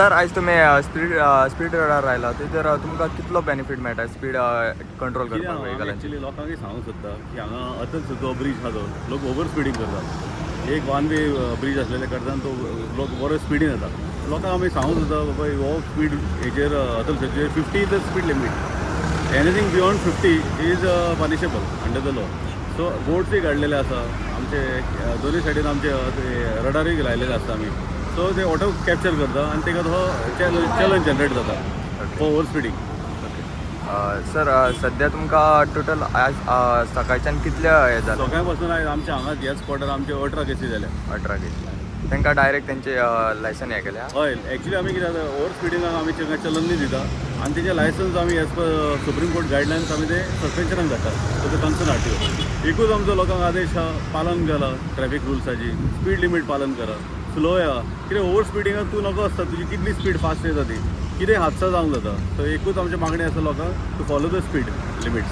Sir आज तुम्ही speed radar राहिला तर तुमकां कितलो बेनिफीट मेळटा स्पीड कंट्रोल करपाक व्हेकलांची. ॲक्च्युली लोकांक सांगूंक सोदता की हांगा अतल जो ब्रीज आहा तो लोक ओवर स्पिडींग करतात. एक वन वे ब्रीज आसलेल्या कारणान तो लोक बरो स्पिडीन येता. लोकांक आमी सांगूंक सोदता बाबा हो स्पीड हेजेर अतल सेतूचेर 50 is the speed limit. Anything beyond 50 is punishable under the law. So बोर्ड्सूय काडलेले आसा आमचे दोनूय सायडीन आमचे रडारूय लायलेले आसता आमी. सो ते ऑटो कॅप्चर करता आनी ताका तो चॅलेंज जनरेट जाता फॉर ओवर स्पिडींग. सर सध्या तुमकां टोटल आज सकाळच्यान कितले हे जाले. सकाळ पासून आयज आमच्या हांगा ह्याच स्पॉटार आमचे 18 केसी जाल्या. 18 केस तांकां डायरेक्ट तेंचे लायसन हे केल्या. हय एक्चुली आमी कितें जाता ओवर स्पिडींगाक आमी चलन न्ही दिता आनी तेजें लायसन्स आमी as per supreme court guidelines आमी ते सस्पेन्शनाक घालता. सो ते कन्सर्न आरटीओ एकूच आमचो लोकांक आदेश आहा पालन केला ट्रॅफीक रुल्साची. स्पीड लिमीट पालन करा. स्लो या कितें ओवर स्पिडींगाक तूं नको आसता तुजी कितली स्पीड फास्ट येता ती कितें हादसा जावंक जाता. सो एकूच आमची मागणी आसा लोकांक to follow the speed limits.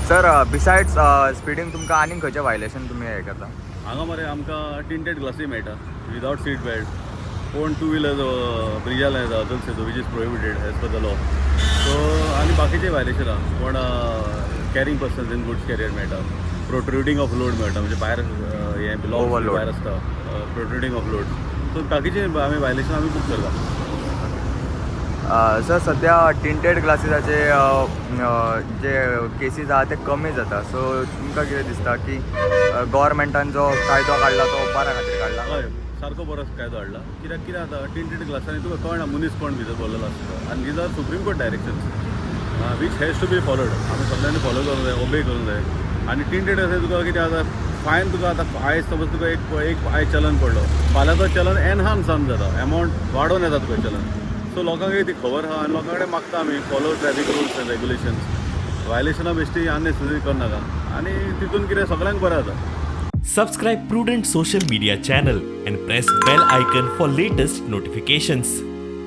Sir besides speeding तुमकां आनीक खंयचें वायलेशन तुमी हे करता. हांगा मरे आमकां टिंटेड ग्लासूय मेळटा विदावट सीट बेल्ट. कोण टू व्हिलर ब्रिजार येता Atal Setu which is prohibited as per the law. So आनी बाकीचे वायलेशन आहा कोण carrying persons in goods carrier मेळटा. प्रोट्रुडींग ऑफ लोड मेळटा म्हणजे भायर हे Overload. भायर आसता प्रोट्रुडींग ऑफ लोड. सो बाकीचे आमी वायलेशन आमी बूक करता. सर सध्या टिंटेड ग्लासीसाचे जे केसीस आहा ते कमी जाता. सो तुमकां कितें दिसता की गव्हर्मेंटान जो कायदो काडला तो बऱ्या खातीर काडला. हय सारको बरो कायदो हाडला. कित्याक कितें जाता टिंटेड ग्लासांनी तुका कळना मनीस कोण भितर बसलेलो आसता आनी these are supreme court directions which has to be followed. आमी सगळ्यांनी फॉलो करूंक जाय ओबे करूंक जाय. आनी टिंटेड आसा तुका कितें जाता फायन तुका आतां आयज समज तुका एक आयज चलन पडलो फाल्यां तो चलन एनहान्स जाता एमावंट वाडोवन येता तुका चलन. सो लोकांक ती खबर आहा आनी लोकां कडेन मागता आमी follow traffic rules and regulations. वायलेशनां बेश्टी अननेसेसरी करनाका आनी तितून कितें सगळ्यांक बरें जाता. Subscribe Prudent social media channel and press bell icon for latest notifications.